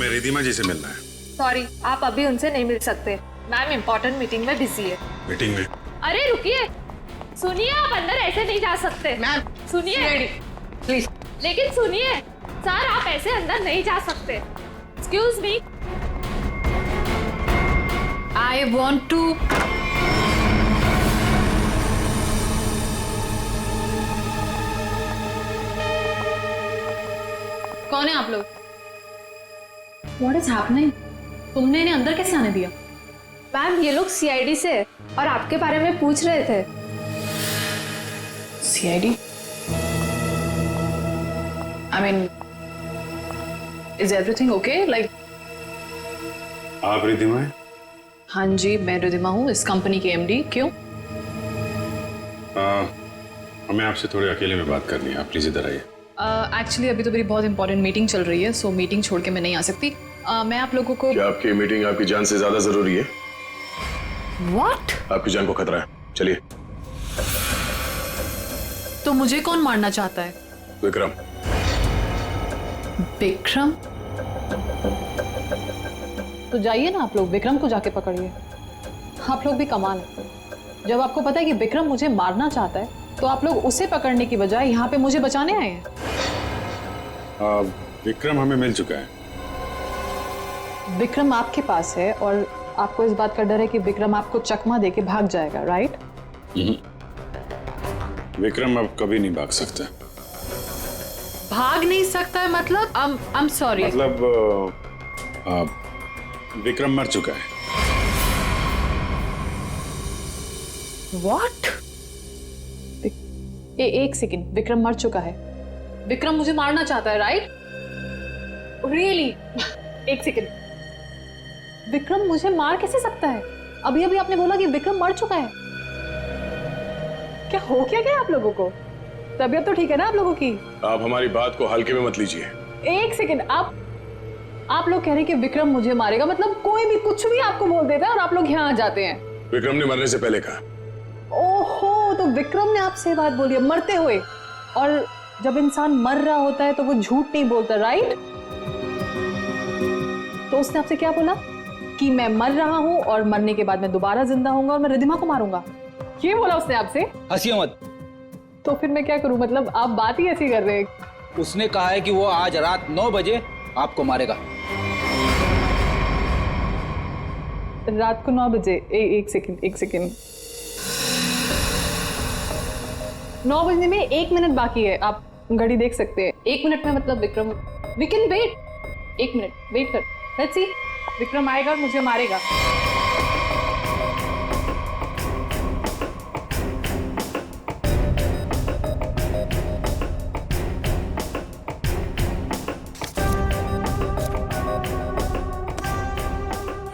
हमें रिधिमा जी से मिलना है। सॉरी, आप अभी उनसे नहीं मिल सकते। मैम इम्पोर्टेंट मीटिंग में बिजी है। मीटिंग में? अरे रुकिए, सुनिए, आप अंदर ऐसे नहीं जा सकते। मैम सुनिए प्लीज। लेकिन सुनिए सर, आप ऐसे अंदर नहीं जा सकते। Excuse me, I want to. कौन है आप लोग? What is happening? तुमने इन्हें अंदर कैसे आने दिया? मैम ये लोग सीआईडी से और आपके बारे में पूछ रहे थे। CID? I mean, is everything okay? Like, आप रिधिमा हैं? हाँ जी, मैं रिधिमा हूँ, इस कंपनी की MD। क्यों? हमें आपसे थोड़ी अकेले में बात करनी है, आप प्लीज इधर आइए। एक्चुअली अभी तो मेरी बहुत इंपॉर्टेंट मीटिंग चल रही है, सो मीटिंग छोड़ के मैं नहीं आ सकती। मैं आप लोगों को। क्या आपकी मीटिंग आपकी जान से ज्यादा जरूरी है? What? आपकी जान को खतरा है, चलिए। तो मुझे कौन मारना चाहता है? विक्रम। विक्रम? तो जाइए ना आप लोग, विक्रम को जाके पकड़िए। आप लोग भी कमाल है, जब आपको पता है कि विक्रम मुझे मारना चाहता है तो आप लोग उसे पकड़ने की बजाय यहाँ पे मुझे बचाने आए हैं। विक्रम हमें मिल चुका है। विक्रम आपके पास है और आपको इस बात का डर है कि विक्रम आपको चकमा देके भाग जाएगा, राइट? विक्रम अब कभी नहीं भाग सकता। भाग नहीं सकता है मतलब? I'm sorry। मतलब विक्रम मर चुका है। What? एक सेकंड, विक्रम मर चुका है? विक्रम मुझे मारना चाहता है, राइट? रियली? एक सेकंड, विक्रम मुझे मार कैसे सकता है? अभी अभी आपने बोला कि विक्रम मर चुका है। क्या हो क्या गया आप लोगों को? तबीयत तो ठीक है ना आप लोगों की? आप हमारी बात को हल्के में मत लीजिए। एक सेकंड, आप लोग कह रहे हैं कि विक्रम मुझे मारेगा, मतलब कोई भी कुछ भी आपको बोल देता है और आप लोग यहाँ आ जाते हैं। विक्रम ने मरने से पहले कहा। ओहो, तो विक्रम ने आपसे बात बोली है मरते हुए, और जब इंसान मर रहा होता है तो वो झूठ नहीं बोलता, राइट? तो उसने आपसे क्या बोला? कि मैं मर रहा हूं और मरने के बाद मैं दोबारा जिंदा होऊंगा और मैं रिधिमा को मारूंगा, ये बोला उसने आपसे? हंसिए मत। तो फिर मैं क्या करूं? मतलब आप बात ही ऐसी कर रहे हैं। उसने कहा है कि वो आज रात 9 बजे आपको मारेगा। रात को 9 बजे? एक सेकंड, 9 बजने में 1 मिनट बाकी है, आप घड़ी देख सकते हैं। 1 मिनट में मतलब Vikram, we can wait. 1 minute wait कर, लेट्स सी। विक्रम आएगा और मुझे मारेगा।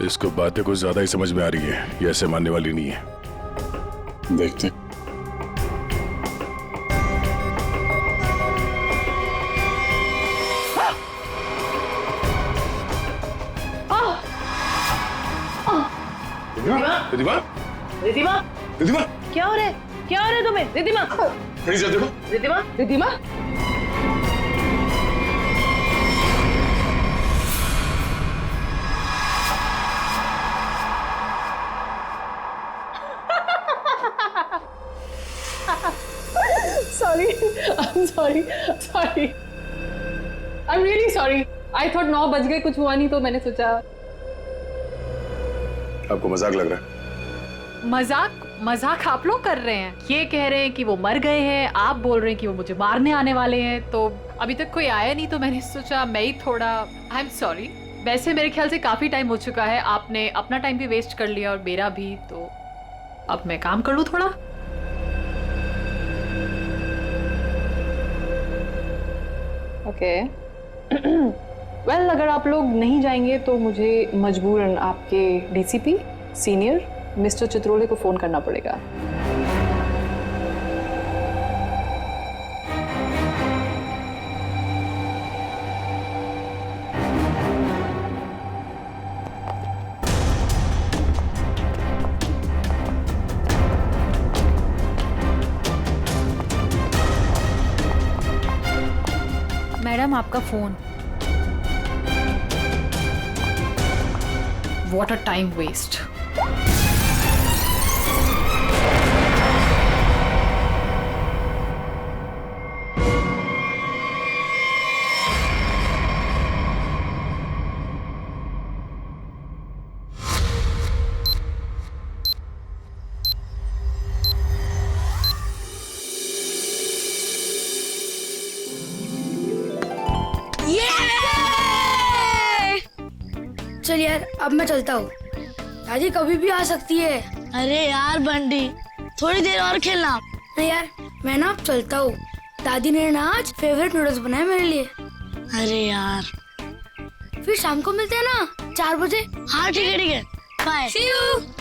इसको बातें कुछ ज्यादा ही समझ में आ रही है, ये ऐसे मानने वाली नहीं है। देखते। रिधिमा? रिधिमा? रिधिमा? क्या हो रहा है? क्या हो रहा है तुम्हें? रिधिमा? खड़ी जा, देखो। Ridhima? Ridhima? Sorry, I'm really sorry. I thought 9 बज गए, कुछ हुआ नहीं तो मैंने सोचा। आपको मजाक लग रहा है? मजाक आप लोग कर रहे हैं। ये कह रहे हैं कि वो मर गए हैं, आप बोल रहे हैं कि वो मुझे मारने आने वाले हैं। तो अभी तक कोई आया नहीं तो मैंने सोचा मैं ही थोड़ा। I am sorry. वैसे मेरे ख्याल से काफी टाइम हो चुका है, आपने अपना टाइम भी वेस्ट कर लिया और मेरा भी, तो अब मैं काम कर लूं थोड़ा। ओके। वेल, अगर आप लोग नहीं जाएंगे तो मुझे मजबूरन आपके DCP सीनियर मिस्टर चित्रोले को फोन करना पड़ेगा। मैडम आपका phone. What a time waste. चल यार, अब मैं चलता हूँ। दादी कभी भी आ सकती है। अरे यार बंटी, थोड़ी देर और खेलना। नहीं यार, मैं ना अब चलता हूँ। दादी ने ना आज फेवरेट नूडल्स बनाए मेरे लिए। अरे यार, फिर शाम को मिलते हैं ना 4 बजे। हाँ ठीक है ठीक है, बाय। See you।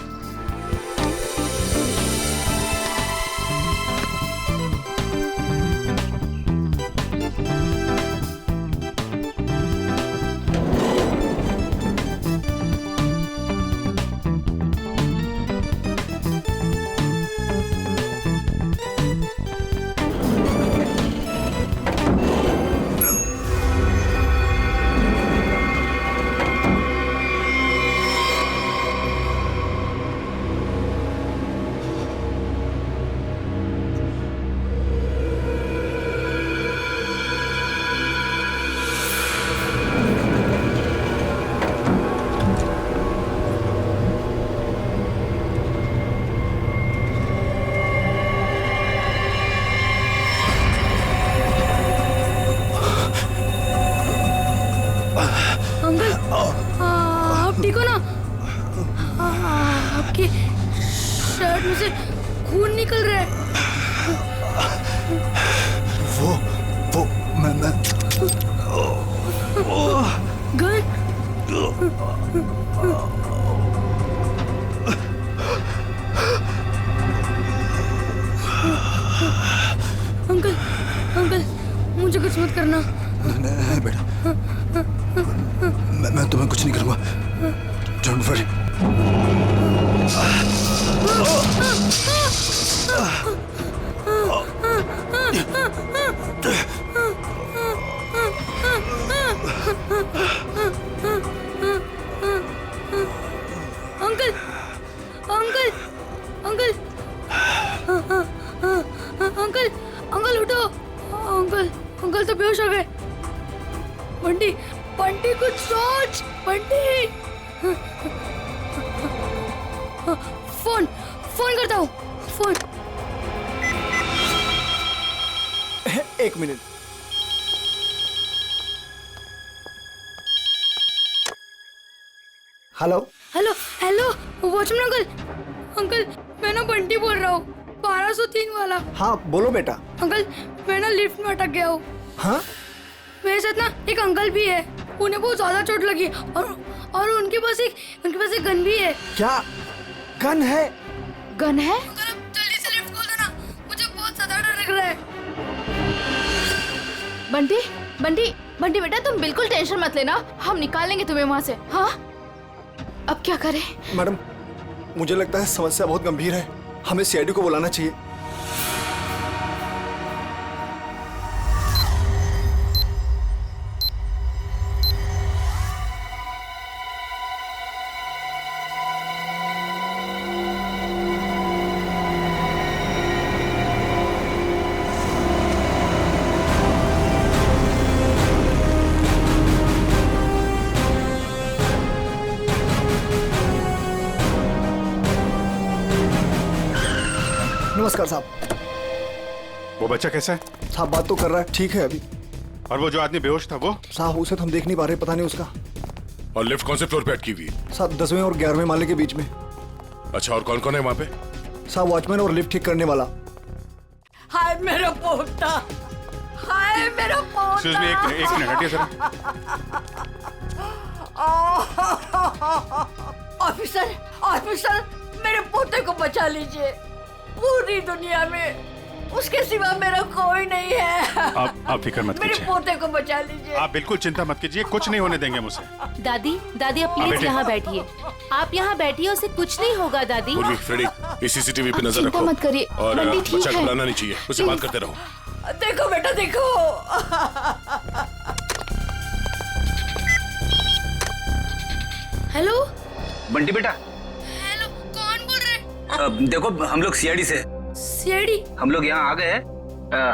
अंकल, आप ठीक हो ना? आपकी शर्ट में से खून निकल रहा है। वो मैं गन? अंकल, अंकल, मुझे कुछ मत करना। नहीं बेटा, मैं तुम्हें कुछ नहीं करूंगा। Don't worry. Uncle, uncle, uncle, uncle, uncle उठो। अंकल, अंकल तो बेहोश हो गए। बंटी, बंटी कुछ सोच। बंटी, फोन फोन करता हूँ। फोन। एक minute. Hello hello, hello, watchman uncle. Uncle, मैं ना बंटी बोल रहा हूँ, 1203 वाला। हाँ बोलो बेटा। अंकल, मैं ना लिफ्ट में अटक गया हूँ। हाँ मेरे साथ ना एक अंकल भी है। उन्हें बहुत ज्यादा चोट लगी और उनके पास एक गन भी है। क्या गन है? गन है? अंकल, अब जल्दी से लिफ्ट खोल देना, मुझे बहुत ज्यादा डर लग रहा है। बंटी, बंटी, बंटी बेटा तुम बिल्कुल टेंशन मत लेना, हम निकाल लेंगे तुम्हें वहाँ से। हाँ, अब क्या करें? मैडम, मुझे लगता है समस्या बहुत गंभीर है। हमें सीआईडी को बुलाना चाहिए। नमस्कार साहब। वो बच्चा कैसा है? साहब बात तो कर रहा है, ठीक है अभी। और वो जो आदमी बेहोश था वो? साहब उसे तो हम देख नहीं पा रहे, पता नहीं उसका। और लिफ्ट कौन से फ्लोर पे अटकी हुई है? साहब 10वें और 11वें माले के बीच में। अच्छा, और कौन कौन है वहाँ पे? साहब वॉचमैन और लिफ्ट ठीक करने वाला। हाय मेरा पोता, हाय मेरा पोता। Excuse me, एक मिनट हटिए जरा। ऑफिसर, ऑफिसर, मेरे पोते को बचा लीजिए। पूरी दुनिया में उसके सिवा मेरा कोई नहीं है। आप फिक्र मत मेरे कीजिए। पोते को बचा लीजिए। आप बिल्कुल चिंता मत कीजिए, कुछ नहीं होने देंगे मुझे। दादी, दादी आप प्लीज बेटे। यहाँ बैठिए। आप यहाँ बैठिए, उसे कुछ नहीं होगा दादी। पूर्वी, फ्रेडी, इस सीसीटीवी पे नजर चिंता रखो। मत करिए, और बंटी ठीक बच्चा को है। बुलाना नहीं चाहिए, उससे बात करते रहो। देखो बेटा देखो। हेलो, बंटी बेटा, हेलो, कौन बोल रहे? देखो हम लोग सीआईडी से, सीआईडी? हम लोग यहाँ आ गए हैं।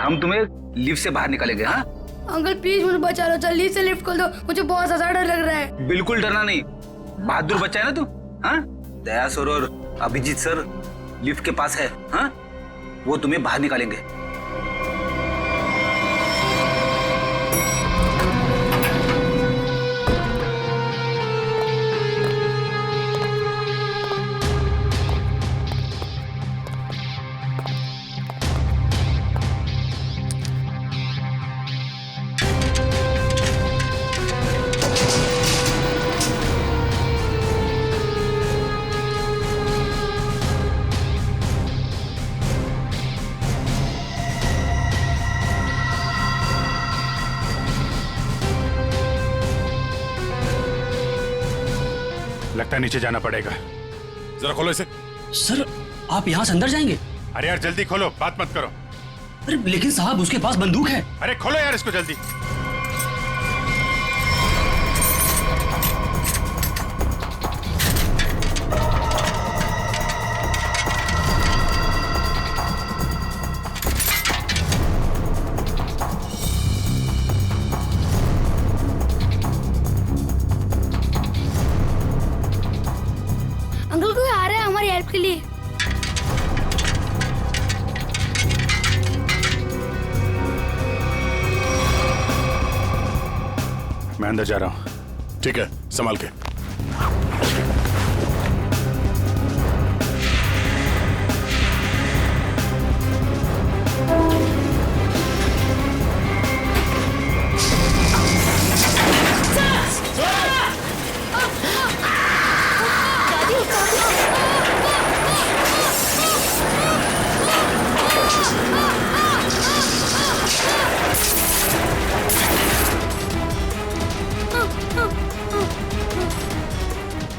हम तुम्हें लिफ्ट से बाहर निकालेंगे। हाँ अंकल प्लीज मुझे बचा लो, जल्दी से लिफ्ट खोल दो, मुझे बहुत ज्यादा डर लग रहा है। बिल्कुल डरना नहीं, बहादुर बच्चा है ना तू। हाँ, दया सर और अभिजीत सर लिफ्ट के पास है। हाँ, वो तुम्हें बाहर निकालेंगे। लगता है नीचे जाना पड़ेगा। जरा खोलो इसे। सर आप यहाँ से अंदर जाएंगे? अरे यार जल्दी खोलो, बात मत करो। अरे लेकिन साहब उसके पास बंदूक है। अरे खोलो यार इसको जल्दी। अंकल कोई आ रहा है हमारी हेल्प के लिए। मैं अंदर जा रहा हूँ। ठीक है, संभाल के।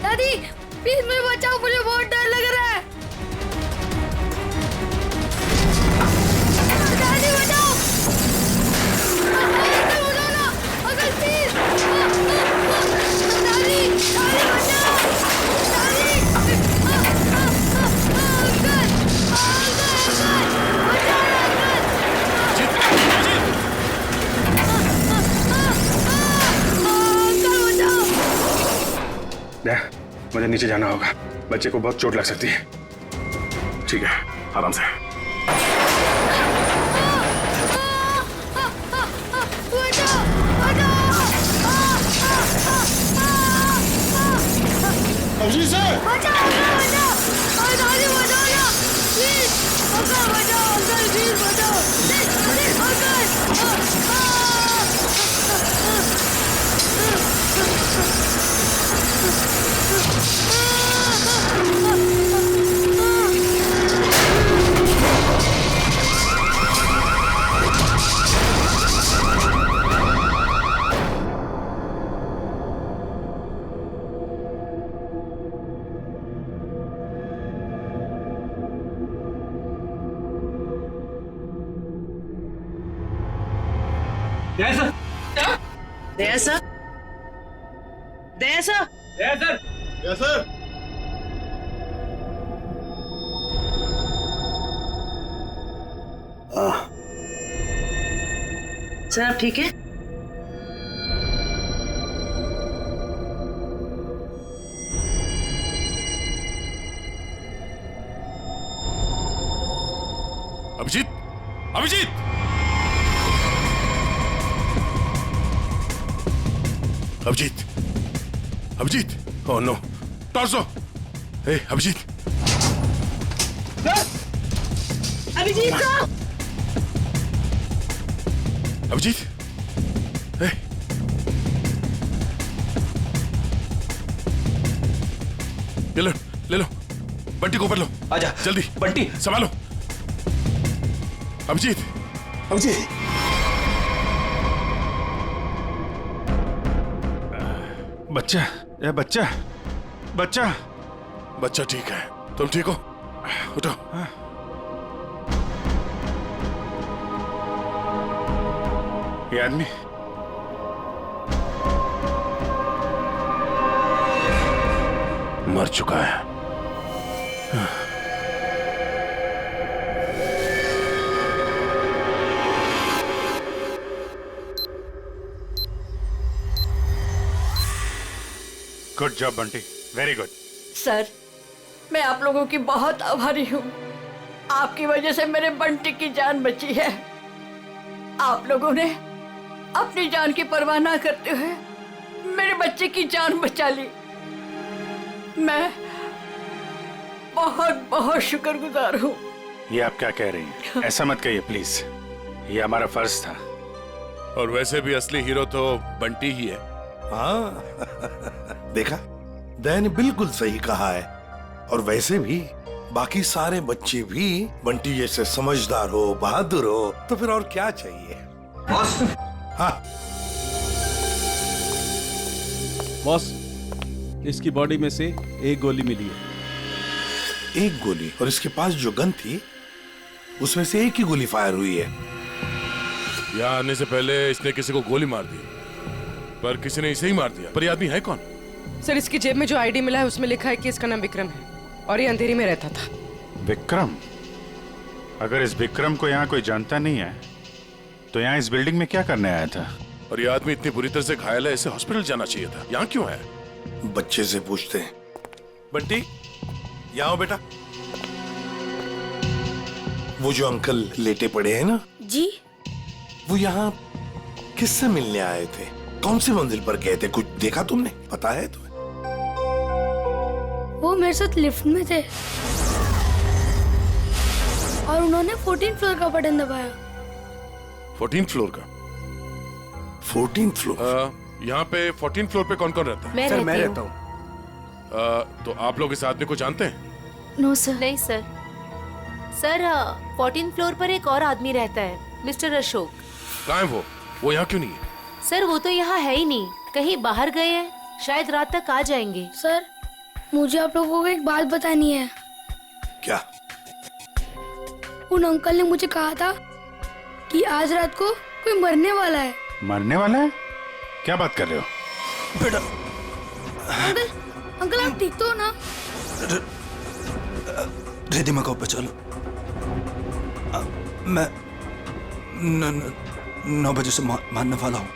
दादी प्लीज मुझे बचाओ, मुझे बहुत डर लग रहा है। दादी बचाओ, अंकल बचाओ ना, अंकल प्लीज। दादी दादी बचाओ, दादी अंकल मुझे नीचे जाना होगा, बच्चे को बहुत चोट लग सकती है। ठीक है, आराम से। अभिजीत सर, बचाओ दादी, बचाओ ना प्लीज, अंकल बचाओ, अंकल प्लीज बचाओ, please uncle. Daya sir, Daya sir, yes sir. Sir आप ठीक है? अभिजीत, अभिजीत, अभिजीत, अभिजीत, ओह नो, टॉर्सो, hey Abhijeet, Abhijeet sir, Abhijeet, hey, ले लो, बंटी को ऊपर लो। आजा जल्दी, बंटी, संभालो। अभिजीत, अभिजीत, बच्चा, ये बच्चा, बच्चा, बच्चा ठीक है। तुम ठीक हो? उठो। ये आदमी मर चुका है। Good job Bunty, very good. Sir, मैं आप लोगों की बहुत आभारी हूँ। आपकी वजह से मेरे बंटी की जान बची है। आप लोगों ने अपनी जान की परवाह ना करते हुए मेरे बच्चे की जान बचा ली। मैं बहुत बहुत शुक्रगुजार हूँ। ये आप क्या कह रही हैं? ऐसा मत कहिए प्लीज, ये हमारा फर्ज था। और वैसे भी असली हीरो तो बंटी ही है। हाँ देखा, दया ने बिल्कुल सही कहा है। और वैसे भी बाकी सारे बच्चे भी बंटी जैसे समझदार हो, बहादुर हो, तो फिर और क्या चाहिए। बॉस, हाँ बॉस, इसकी बॉडी में से एक गोली मिली है। एक गोली? और इसके पास जो गन थी उसमें से एक ही गोली फायर हुई है। यहाँ आने से पहले इसने किसी को गोली मार दी, पर किसी ने इसे ही मार दिया। पर ये आदमी है कौन? सर, इसकी जेब में जो आईडी मिला है उसमें लिखा है कि इसका नाम विक्रम है और ये अंधेरी में रहता था। विक्रम? अगर इस विक्रम को यहाँ कोई जानता नहीं है तो यहाँ इस बिल्डिंग में क्या करने आया था? और ये आदमी इतनी बुरी तरह से घायल है, इसे हॉस्पिटल जाना चाहिए था। यहाँ क्यों है? बच्चे से पूछते हैं। बंटी, यहाँ आओ बेटा। वो जो अंकल लेटे पड़े हैं ना जी, वो यहाँ किससे मिलने आए थे? कौन सी मंजिल पर गए थे? कुछ देखा तुमने? पता है तुम्हें? वो मेरे साथ लिफ्ट में थे और उन्होंने 14th फ्लोर का बटन दबाया। 14th फ्लोर का? 14th floor? यहाँ पे 14th फ्लोर पे कौन कौन रहता है? सर, मैं रहता हूँ। तो आप लोग इस आदमी को जानते हैं? No sir. नहीं सर। सर, 14th फ्लोर पर एक और आदमी रहता है, मिस्टर अशोक। कहाँ है वो यहाँ क्यों नहीं है? सर, वो तो यहाँ है ही नहीं, कहीं बाहर गए हैं, शायद रात तक आ जाएंगे। सर, मुझे आप लोगों को एक बात बतानी है। क्या? उन अंकल ने मुझे कहा था कि आज रात को कोई मरने वाला है। मरने वाला है? क्या बात कर रहे हो? बेटा, अंकल, अंकल आप ठीक तो हो ना? रिद्धिमा को बचा लो। मैं 9 बजे से मारने वाला हूँ।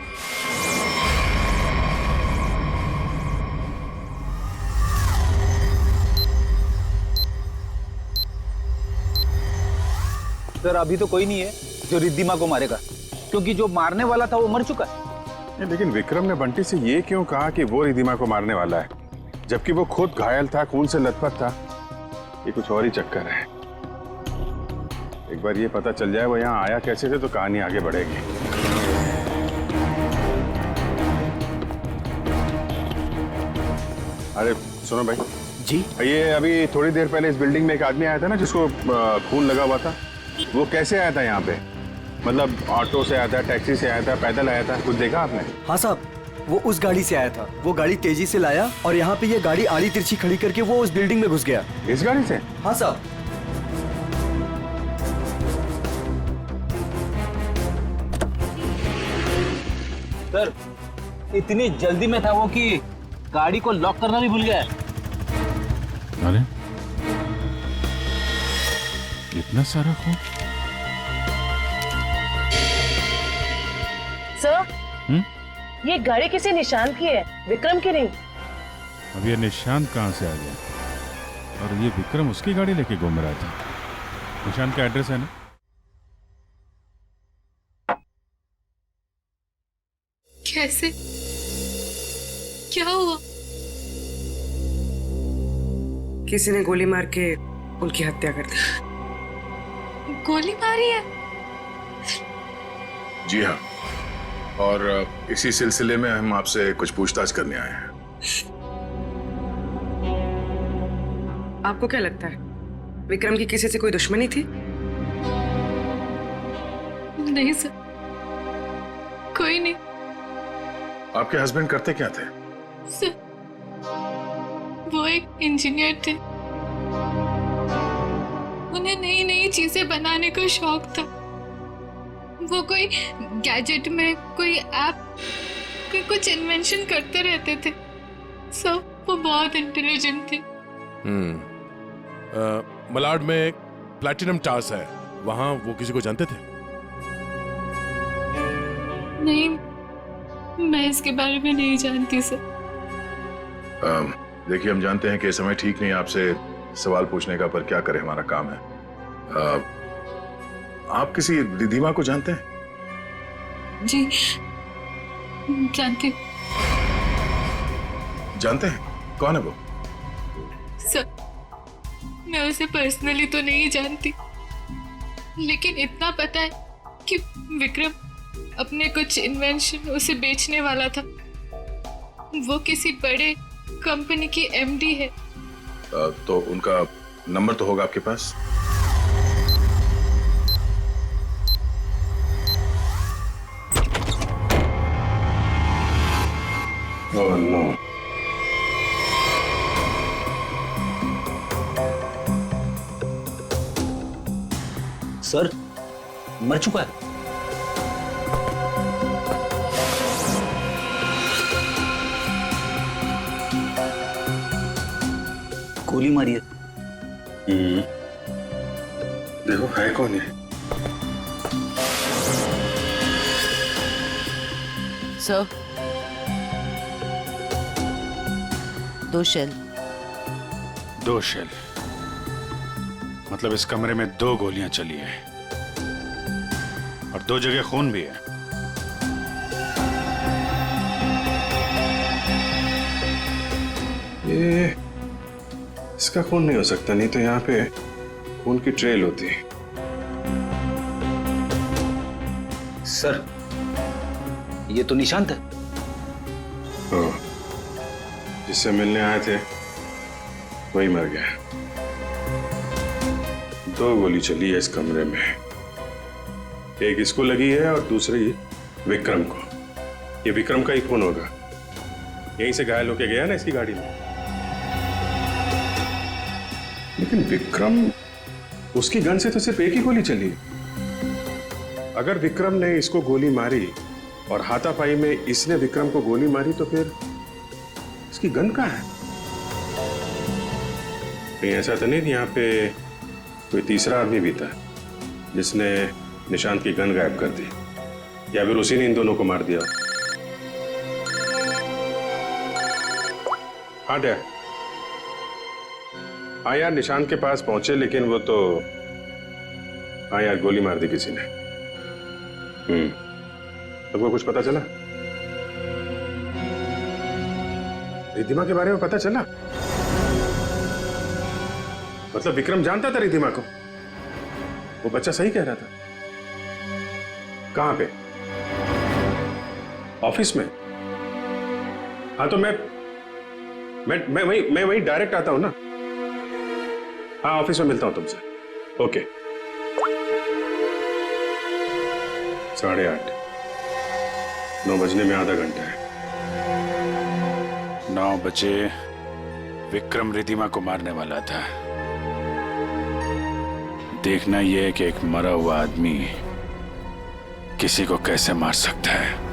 सर, अभी तो कोई नहीं है जो रिद्धिमा को मारेगा, क्योंकि जो मारने वाला था वो मर चुका है। लेकिन विक्रम ने बंटी से ये क्यों कहा कि वो रिद्धिमा को मारने वाला है, जबकि वो खुद घायल था, खून से लथपथ था? ये कुछ और ही चक्कर है। एक बार ये पता चल जाए वो यहाँ आया कैसे थे तो कहानी आगे बढ़ेगी। अरे सुनो भाई जी, ये अभी थोड़ी देर पहले इस बिल्डिंग में एक आदमी आया था ना जिसको खून लगा हुआ था, वो कैसे आया था यहाँ पे? मतलब ऑटो से आया था, टैक्सी से आया था, पैदल आया था? कुछ देखा आपने? हाँ साहब, वो उस गाड़ी से आया था। वो गाड़ी तेजी से लाया और यहाँ पे ये गाड़ी आड़ी तिरछी खड़ी करके वो उस बिल्डिंग में घुस गया। इस गाड़ी से? हाँ साहब। सर, इतनी जल्दी में था वो कि गाड़ी को लॉक करना भी भूल गया। अरे इतना सारा खून? सर, ये गाड़ी किसी निशान की है, विक्रम की नहीं। अब ये निशान कहाँ से आ गया? और ये विक्रम उसकी गाड़ी लेके घूम रहा था। निशान का एड्रेस है ना? कैसे? क्या हुआ? किसी ने गोली मार के उनकी हत्या कर दी। गोली मारी है? जी हाँ, और इसी सिलसिले में हम आपसे कुछ पूछताछ करने आए हैं। आपको क्या लगता है, विक्रम की किसी से कोई दुश्मनी थी? नहीं सर, कोई नहीं। आपके हस्बैंड करते क्या थे? सर, वो एक इंजीनियर थे। उन्हें नई नई चीजें बनाने का शौक था। वो कोई गैजेट में कोई ऐप, कोई कुछ इन्वेंशन करते रहते थे। सो वो बहुत इंटेलिजेंट थे। मलाड में प्लैटिनम टावर्स है, वहां वो किसी को जानते थे? नहीं, मैं इसके बारे में नहीं जानती सर। देखिए, हम जानते हैं कि समय ठीक नहीं है आपसे सवाल पूछने का, पर क्या करें, हमारा काम है। आप किसी रिधिमा को जानते हैं? जी जानती। जानते हैं? कौन है वो? सर, मैं उसे पर्सनली तो नहीं जानती, लेकिन इतना पता है कि विक्रम अपने कुछ इन्वेंशन उसे बेचने वाला था। वो किसी बड़े कंपनी की एमडी है। तो उनका नंबर तो होगा आपके पास? Oh no. सर मर चुका है। गोली मारी है। देखो है कौन है? सर, 2 शेल। 2 शेल? मतलब इस कमरे में 2 गोलियां चली है और 2 जगह खून भी है। ये इसका खून नहीं हो सकता, नहीं तो यहाँ पे खून की ट्रेल होती। सर, ये तो निशांत है। जिससे मिलने आए थे वही मर गया। 2 गोली चली है इस कमरे में, एक इसको लगी है और दूसरी विक्रम को। ये विक्रम का ही खून होगा, यहीं से घायल होके गया ना इसकी गाड़ी में। लेकिन विक्रम, उसकी गन से तो सिर्फ एक ही गोली चली। अगर विक्रम ने इसको गोली मारी और हाथापाई में इसने विक्रम को गोली मारी, तो फिर इसकी गन कहाँ है? कहीं ऐसा तो नहीं यहाँ पे कोई तीसरा आदमी भी था जिसने निशांत की गन गायब कर दी, या फिर उसी ने इन दोनों को मार दिया? हाँ डैड, हाँ यार, निशांत के पास पहुंचे, लेकिन वो तो, हाँ यार, गोली मार दी किसी ने। तुमको कुछ पता चला? रिधिमा के बारे में पता चला? मतलब विक्रम जानता था रिधिमा को? वो बच्चा सही कह रहा था। कहां पे? ऑफिस में? हाँ तो मैं वहीं डायरेक्ट आता हूं ना। हाँ, ऑफिस में मिलता हूं तुमसे। ओके। 8:30, 9 बजने में आधा घंटा है। 9 बजे विक्रम रिधिमा को मारने वाला था। देखना यह है कि एक मरा हुआ आदमी किसी को कैसे मार सकता है।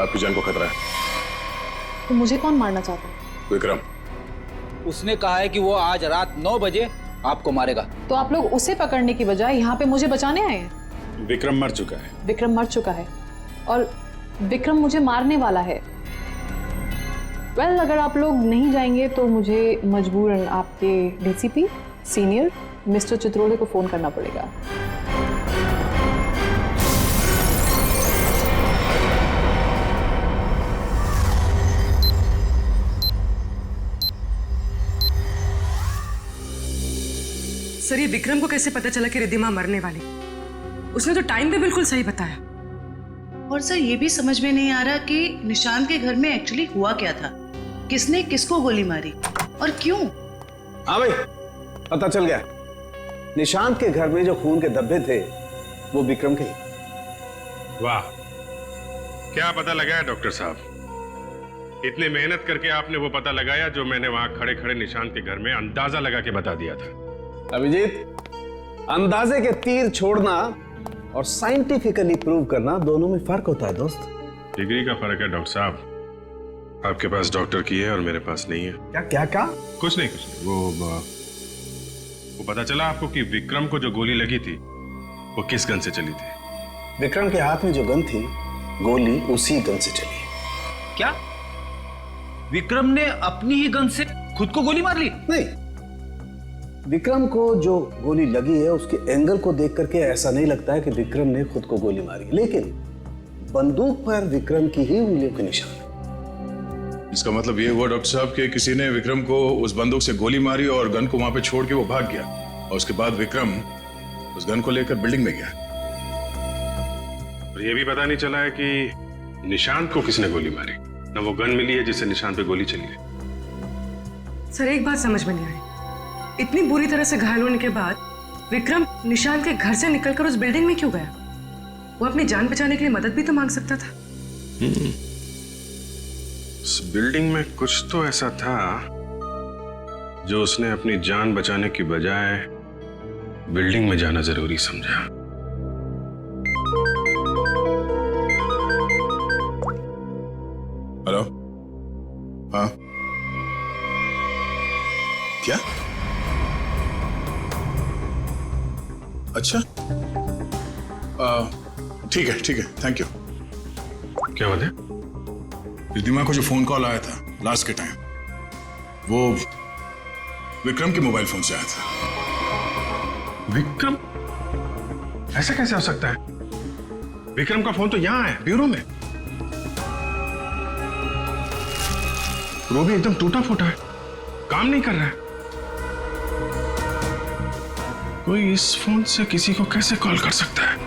आपकी जान को खतरा है। तो मुझे कौन मारना चाहता है? विक्रम। उसने कहा है कि वो आज रात 9 बजे आपको मारेगा। तो आप लोग उसे पकड़ने की बजाय यहाँ पे मुझे बचाने आए हैं? विक्रम मर चुका है। विक्रम मर चुका है और विक्रम मुझे मारने वाला है। वेल, अगर आप लोग नहीं जाएंगे तो मुझे मजबूरन आपके डीसीपी सीनियर मिस्टर चित्रोले को फोन करना पड़ेगा। सर, ये विक्रम को कैसे पता चला कि रिधिमा मरने वाली? उसने तो टाइम भी बिल्कुल सही बताया। और सर, ये भी समझ में नहीं आ रहा कि निशांत के घर में एक्चुअली हुआ क्या था, किसने किसको गोली मारी और क्यों। हाँ भाई, पता चल गया। निशांत के घर में जो खून के धब्बे थे वो विक्रम के। वाह, क्या पता लगाया डॉक्टर साहब। इतनी मेहनत करके आपने वो पता लगाया जो मैंने वहां खड़े खड़े निशांत के घर में अंदाजा लगा के बता दिया था। अभिजीत, अंदाजे के तीर छोड़ना और साइंटिफिकली प्रूव करना दोनों में फर्क होता है दोस्त। डिग्री का फर्क है डॉक्टर साहब। आपके पास डॉक्टर की है और मेरे पास नहीं है। क्या क्या क्या? कुछ नहीं कुछ नहीं। वो पता चला आपको कि विक्रम को जो गोली लगी थी वो किस गन से चली थी? विक्रम के हाथ में जो गन थी, गोली उसी गन से चली। क्या विक्रम ने अपनी ही गन से खुद को गोली मार ली? नहीं, विक्रम को जो गोली लगी है उसके एंगल को देख करके ऐसा नहीं लगता है कि विक्रम ने खुद को गोली मारी, लेकिन बंदूक पर विक्रम की ही उंगलियों के निशान है। इसका मतलब ये हुआ डॉक्टर साहब कि किसी ने विक्रम को उस बंदूक से गोली मारी और गन को वहां पे छोड़ के वो भाग गया, और उसके बाद विक्रम उस गन को लेकर बिल्डिंग में गया। और ये भी पता नहीं चला है कि निशांत को किसने गोली मारी, ना वो गन मिली है जिससे निशांत पे गोली चली है। सर एक बात समझ में नहीं आई, इतनी बुरी तरह से घायल होने के बाद विक्रम निशांत के घर से निकलकर उस बिल्डिंग में क्यों गया? वो अपनी जान बचाने के लिए मदद भी तो मांग सकता था। उस बिल्डिंग में कुछ तो ऐसा था जो उसने अपनी जान बचाने की बजाय बिल्डिंग में जाना जरूरी समझा। हेलो, हाँ क्या? अच्छा, ठीक है, थैंक यू। क्या बात है? रिद्धिमा को जो फोन कॉल आया था लास्ट के टाइम, वो विक्रम के मोबाइल फोन से आया था। विक्रम? ऐसा कैसे हो सकता है? विक्रम का फोन तो यहां है, ब्यूरो में। वो भी एकदम टूटा फूटा है, काम नहीं कर रहा है। कोई इस फोन से किसी को कैसे कॉल कर सकता है?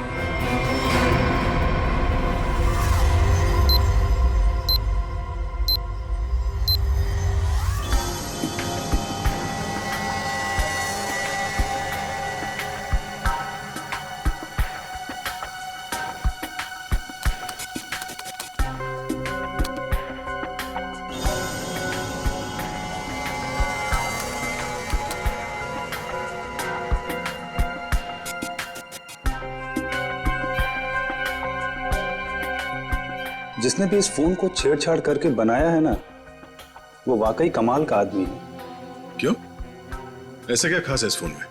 जिसने भी इस फोन को छेड़छाड़ करके बनाया है ना, वो वाकई कमाल का आदमी है। क्यों? ऐसा क्या खास है इस फोन में?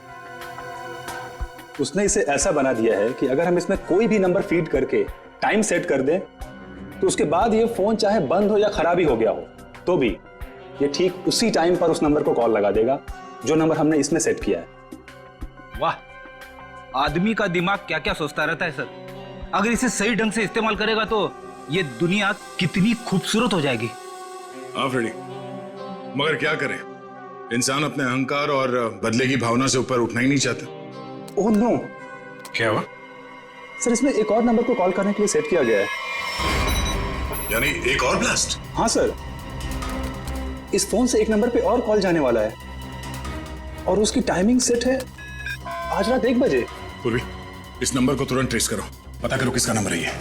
उसने इसे ऐसा बना दिया है कि अगर हम इसमें कोई भी नंबर फीड करके टाइम सेट कर दें, तो उसके बाद ये फोन चाहे बंद हो या खराबी हो गया हो, तो भी ये ठीक उसी टाइम पर उस नंबर को कॉल लगा देगा जो नंबर हमने इसमें सेट किया है। वाह, आदमी का दिमाग क्या क्या सोचता रहता है सर। अगर इसे सही ढंग से इस्तेमाल करेगा तो ये दुनिया कितनी खूबसूरत हो जाएगी। हाँ फ्रेडी, मगर क्या करें, इंसान अपने अहंकार और बदले की भावना से ऊपर उठना ही नहीं चाहता। Oh no. क्या हुआ? सर इसमें एक और नंबर को कॉल करने के लिए सेट किया गया है। यानी एक और ब्लास्ट? हाँ सर, इस फोन से एक नंबर पे और कॉल जाने वाला है और उसकी टाइमिंग सेट है आज रात 1 बजे। पूर्वी, इस नंबर को तुरंत ट्रेस करो, पता करो किसका नंबर है ये।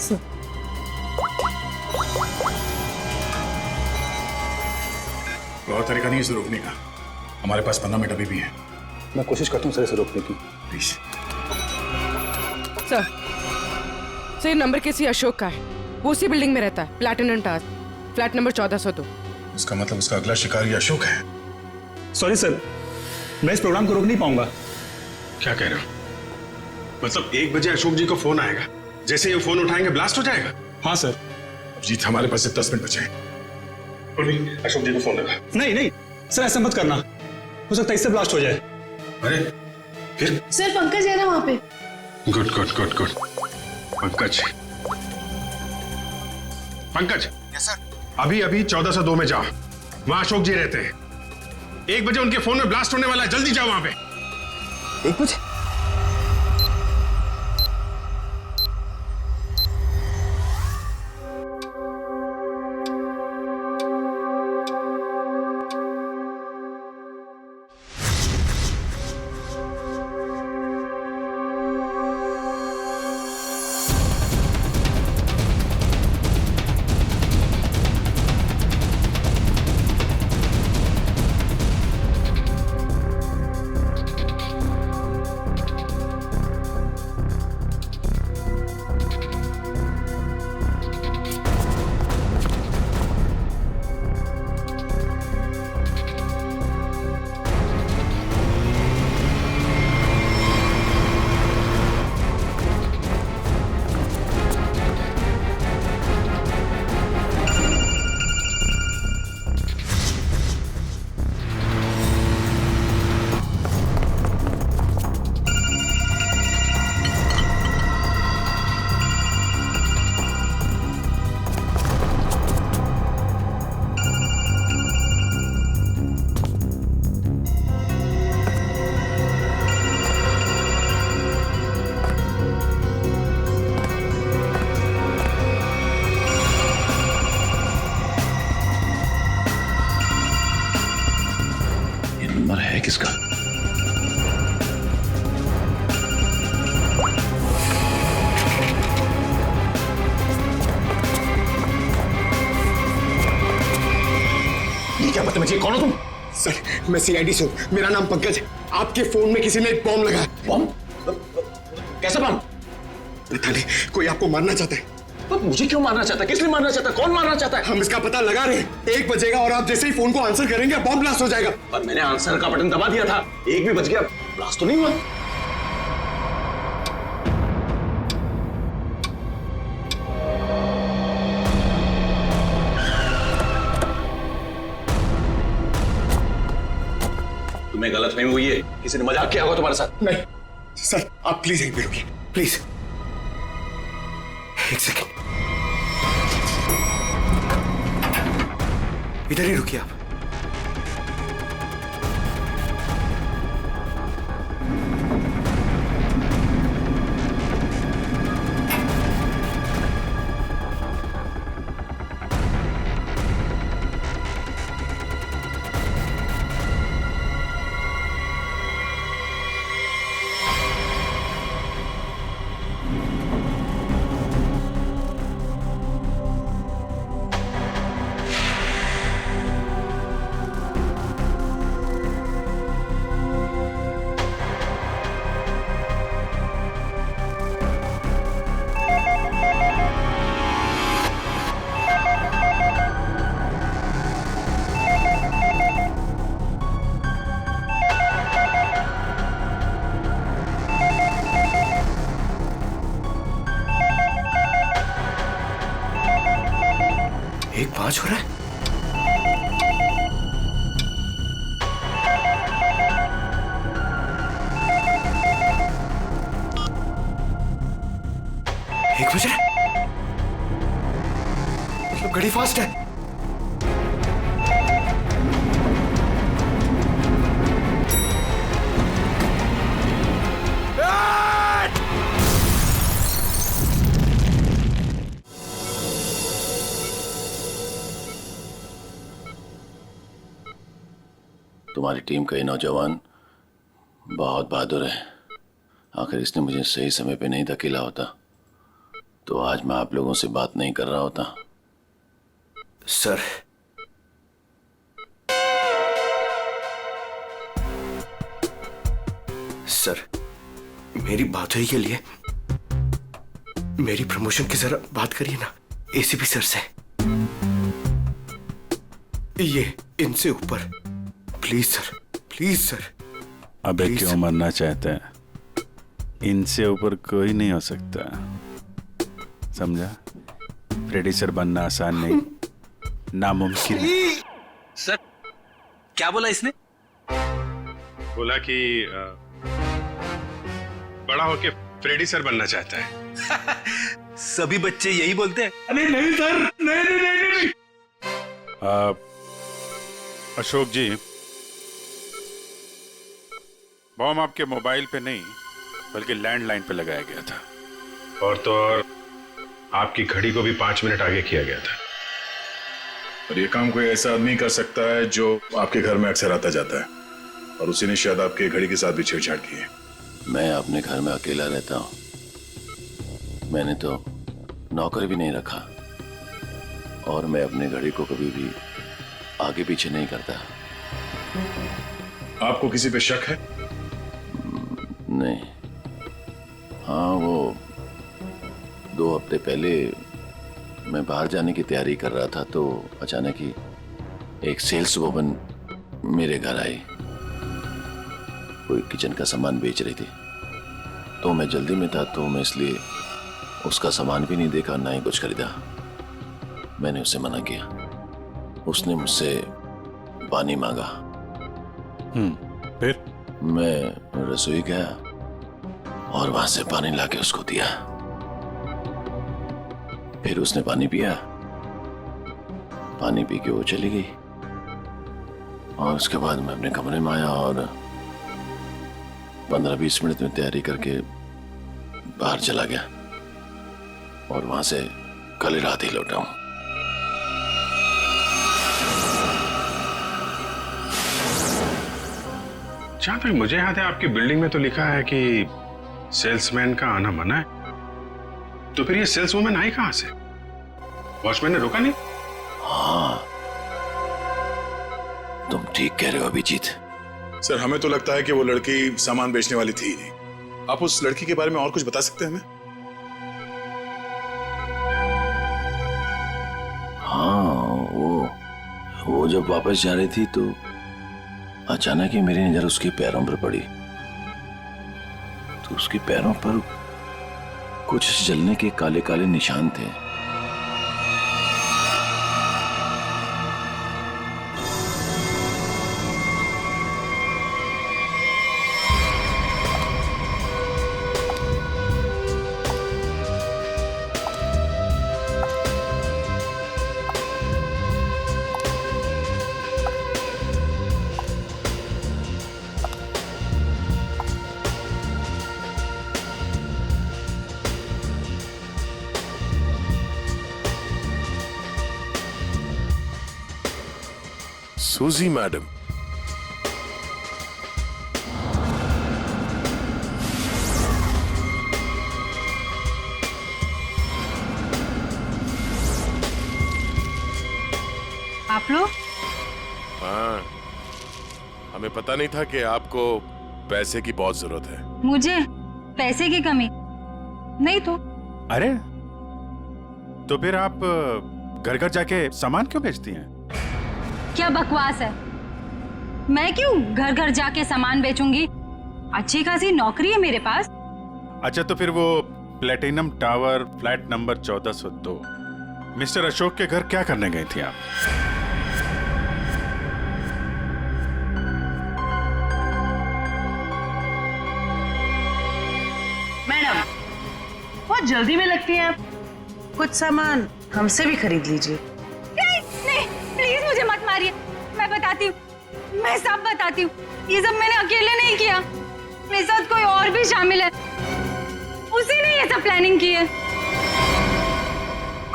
और तरीका नहीं इसे रोकने का। हमारे पास 15 मिनट अभी भी है। मैं कोशिश करता हूँ सर इसे रोकने की। प्लीज। सर ये नंबर किसी अशोक का है, वो उसी बिल्डिंग में रहता है, प्लैटिनम टावर, फ्लैट नंबर 1402। इसका मतलब उसका अगला शिकारी अशोक है। सॉरी सर, मैं इस प्रोग्राम को रोक नहीं पाऊंगा। क्या कह रहे हो? मतलब 1 बजे अशोक जी को फोन आएगा, जैसे ही फोन उठाएंगे ब्लास्ट हो जाएगा? हाँ सर। जीत, हमारे पास सिर्फ 10 मिनट बचे हैं। अशोक जी को फोन लगा। नहीं नहीं सर, ऐसा मत करना, हो सकता है इससे ब्लास्ट हो जाए। अरे फिर? सर पंकज है ना वहाँ पे। Good good good good. Pankaj, Pankaj. Yes sir. अभी अभी 1402 में जाओ, वहां अशोक जी रहते हैं। 1 बजे उनके फोन में ब्लास्ट होने वाला है, जल्दी जाओ वहां पे। 1 बजे? नंबर है किसका? ये क्या बदतमीजी, कौन हो तुम? सर, मैं सीआईडी से हूँ, मेरा नाम पंकज है। आपके फोन में किसी ने एक बॉम्ब लगाया। बॉम्ब? कैसा बॉम्ब? पता नहीं, कोई आपको मारना चाहता है। तो मुझे क्यों मारना चाहता है? किस लिए मारना चाहता है? कौन मारना चाहता है? हम इसका पता लगा रहे हैं। 1 बजेगा और आप जैसे ही फोन को आंसर करेंगे बॉम्ब ब्लास्ट हो जाएगा। पर मैंने आंसर का बटन दबा दिया था। 1 भी बज गया, ब्लास्ट तो नहीं हुआ। तुम्हें गलतफहमी हुई है, किसी ने मजाक किया होगा तुम्हारे साथ। नहीं सर, आप प्लीज यहीं पे रुकिए, प्लीज। 1 सेकेंड, इधर ही रुकिए आप। एक 5 हो रहा है। एक बज रहा है, मतलब घड़ी फास्ट है। तुम्हारी टीम का ये नौजवान बहुत बहादुर है। आखिर इसने मुझे सही समय पे नहीं धकेला होता तो आज मैं आप लोगों से बात नहीं कर रहा होता। सर, सर, मेरी बात हुई के लिए मेरी प्रमोशन की जरा बात करिए ना एसीपी सर से। ये इनसे ऊपर, प्लीज सर, प्लीज सर। अबे क्यों मरना चाहते हैं? इनसे ऊपर कोई नहीं हो सकता, समझा? फ्रेडी सर बनना आसान नहीं, नामुमकिन है। सर, क्या बोला इसने? बोला कि बड़ा होके फ्रेडी सर बनना चाहता है। सभी बच्चे यही बोलते हैं। अरे नहीं सर, नहीं नहीं नहीं नहीं। अशोक जी, बॉम्ब आपके मोबाइल पे नहीं बल्कि लैंडलाइन पे लगाया गया था, और तो और आपकी घड़ी को भी 5 मिनट आगे किया गया था। और ये काम कोई ऐसा आदमी कर सकता है जो आपके घर में अक्सर आता जाता है, और उसी ने शायद आपके घड़ी के साथ भी छेड़छाड़ की है। मैं अपने घर में अकेला रहता हूँ, मैंने तो नौकर भी नहीं रखा, और मैं अपनी घड़ी को कभी भी आगे पीछे नहीं करता। आपको किसी पे शक है? नहीं। हाँ, वो 2 हफ्ते पहले मैं बाहर जाने की तैयारी कर रहा था तो अचानक ही एक सेल्स वुमन मेरे घर आई। कोई किचन का सामान बेच रही थी, तो मैं जल्दी में था तो मैं इसलिए उसका सामान भी नहीं देखा, ना ही कुछ खरीदा। मैंने उसे मना किया। उसने मुझसे पानी मांगा। फिर मैं रसोई गया और वहां से पानी लाके उसको दिया। फिर उसने पानी पिया, पानी पी के वो चली गई, और उसके बाद मैं अपने कमरे में आया और 15-20 मिनट में तैयारी करके बाहर चला गया, और वहां से कल रात ही लौटा हूं। जहां तक मुझे याद है आपकी बिल्डिंग में तो लिखा है कि सेल्समैन का आना मना है, तो फिर ये सेल्सवुमन आई कहां से? वॉचमैन ने रोका नहीं? हाँ, तुम ठीक कह रहे हो अभिजीत। सर हमें तो लगता है कि वो लड़की सामान बेचने वाली थी ही नहीं। आप उस लड़की के बारे में और कुछ बता सकते हैं हमें? हाँ, वो जब वापस जा रही थी तो अचानक ही मेरी नजर उसके पैरों पर पड़ी, तो उसके पैरों पर कुछ जलने के काले काले निशान थे। सूजी मैडम, आप लोग? हाँ, हमें पता नहीं था कि आपको पैसे की बहुत जरूरत है। मुझे पैसे की कमी नहीं तो। अरे तो फिर आप घर घर जाके सामान क्यों बेचती हैं? क्या बकवास है, मैं क्यों घर घर जाके सामान बेचूंगी? अच्छी खासी नौकरी है मेरे पास। अच्छा तो फिर वो platinum tower flat number 1402 mister Ashok के घर क्या करने गई थी आप? मैडम, बहुत जल्दी में लगती हैं आप, कुछ सामान हमसे भी खरीद लीजिए। नहीं, प्लीज मुझे मत मारिए, मैं बताती हूँ, मैं सब बताती हूँ। ये सब मैंने अकेले नहीं किया, मेरे साथ कोई और भी शामिल है, उसी ने ये सब प्लानिंग की है।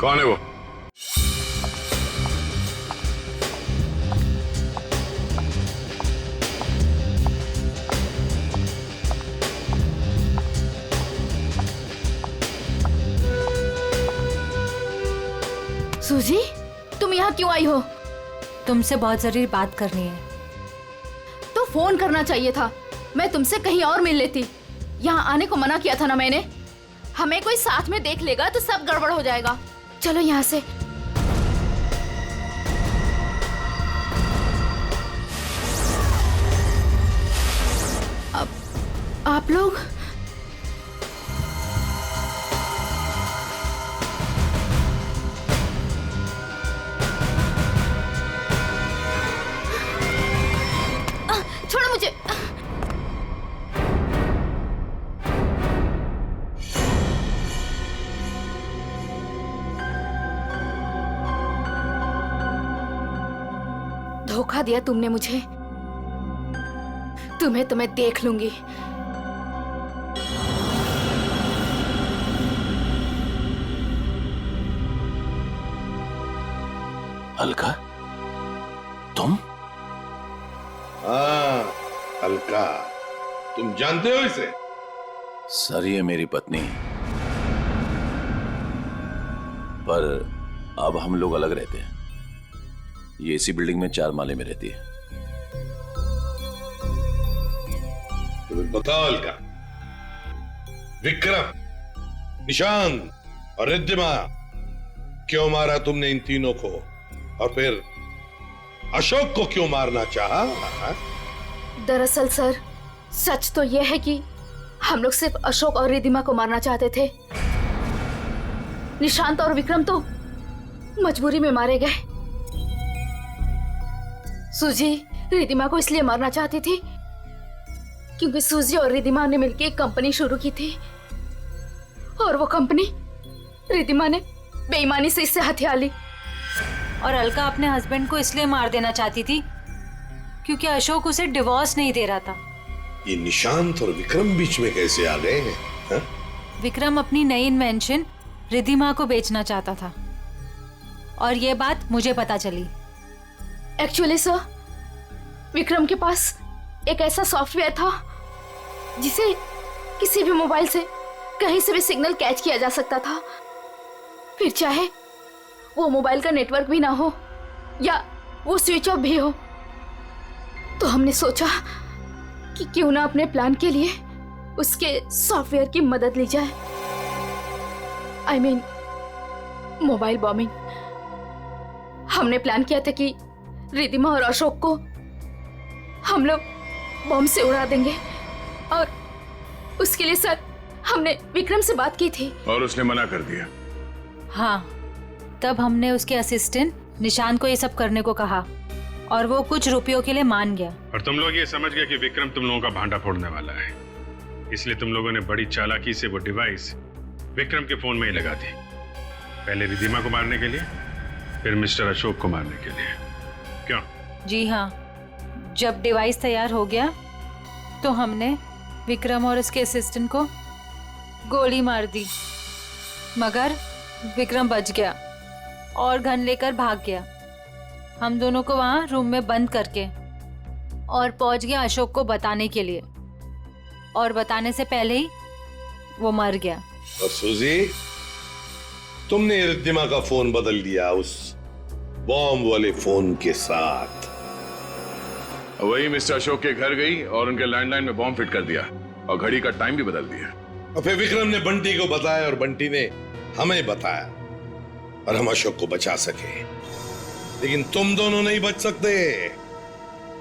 कौन है वो? सूजी, तुम यहाँ क्यों आई हो? तुमसे बहुत जरूरी बात करनी है। तो फोन करना चाहिए था, मैं तुमसे कहीं और मिल लेती। यहाँ आने को मना किया था ना मैंने। हमें कोई साथ में देख लेगा तो सब गड़बड़ हो जाएगा। चलो यहाँ से। अब आप लोग छोड़ो मुझे। धोखा दिया तुमने मुझे। तुम्हें देख लूंगी। अलका, तुम? हाँ अलका, तुम जानते हो इसे? सर ये मेरी पत्नी, पर अब हम लोग अलग रहते हैं। ये इसी बिल्डिंग में 4 माले में रहती है। तुम्हें बताओ अलका, विक्रम, निशांत और रिद्धिमा, क्यों मारा तुमने इन तीनों को? और फिर अशोक को क्यों मारना चाहा? दरअसल सर, सच तो यह है कि हम लोग सिर्फ अशोक और रिद्धिमा को मारना चाहते थे। निशांत और विक्रम तो मजबूरी में मारे गए। सूजी रिद्धिमा को इसलिए मारना चाहती थी क्योंकि सूजी और रिद्धिमा ने मिलकर एक कंपनी शुरू की थी, और वो कंपनी रिद्धिमा ने बेईमानी से इससे हथिया ली। और अलका अपने हस्बैंड को इसलिए मार देना चाहती थी क्योंकि अशोक उसे डिवोर्स नहीं दे रहा था। ये निशांत और विक्रम बीच में कैसे आ गए हैं? हा? विक्रम अपनी नई इन्वेंशन रिद्धिमा को बेचना चाहता था और ये बात मुझे पता चली। एक्चुअली सर, विक्रम के पास एक ऐसा सॉफ्टवेयर था जिसे किसी भी मोबाइल से कहीं से भी सिग्नल कैच किया जा सकता था, फिर चाहे वो मोबाइल का नेटवर्क भी ना हो या वो स्विच ऑफ भी हो। तो हमने सोचा कि क्यों ना अपने प्लान के लिए उसके सॉफ्टवेयर की मदद ली जाए। I mean mobile bombing. हमने प्लान किया था कि रिद्धिमा और अशोक को हम लोग बॉम्ब से उड़ा देंगे, और उसके लिए सर हमने विक्रम से बात की थी और उसने मना कर दिया। हाँ, तब हमने उसके असिस्टेंट निशांत को ये सब करने को कहा और वो कुछ रुपयों के लिए मान गया। और तुम लोग ये समझ गए कि विक्रम तुम लोगों का भांडा फोड़ने वाला है, इसलिए तुम लोगों ने बड़ी चालाकी से वो डिवाइस विक्रम के फोन में ही लगा दी। पहले रिद्धिमा को मारने के लिए, फिर मिस्टर अशोक को मारने के लिए। क्यों? जी हाँ, जब डिवाइस तैयार हो गया तो हमने विक्रम और उसके असिस्टेंट को गोली मार दी, मगर विक्रम बच गया और गन लेकर भाग गया। हम दोनों को वहाँ रूम में बंद करके, और पहुंच गया अशोक को बताने के लिए, और बताने से पहले ही वो मर गया। और सुजी, तुमने रिद्धिमा का फोन बदल दिया उस बॉम्ब वाले फोन के साथ। वही मिस्टर अशोक के घर गई और उनके लैंडलाइन में बॉम्ब फिट कर दिया और घड़ी का टाइम भी बदल दिया। और फिर विक्रम ने बंटी को बताया और बंटी ने हमें बताया, और हम अशोक को बचा सके। लेकिन तुम दोनों नहीं बच सकते।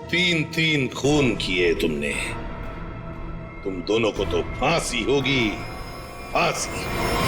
3 खून किए तुमने। तुम दोनों को तो फांसी होगी, फांसी।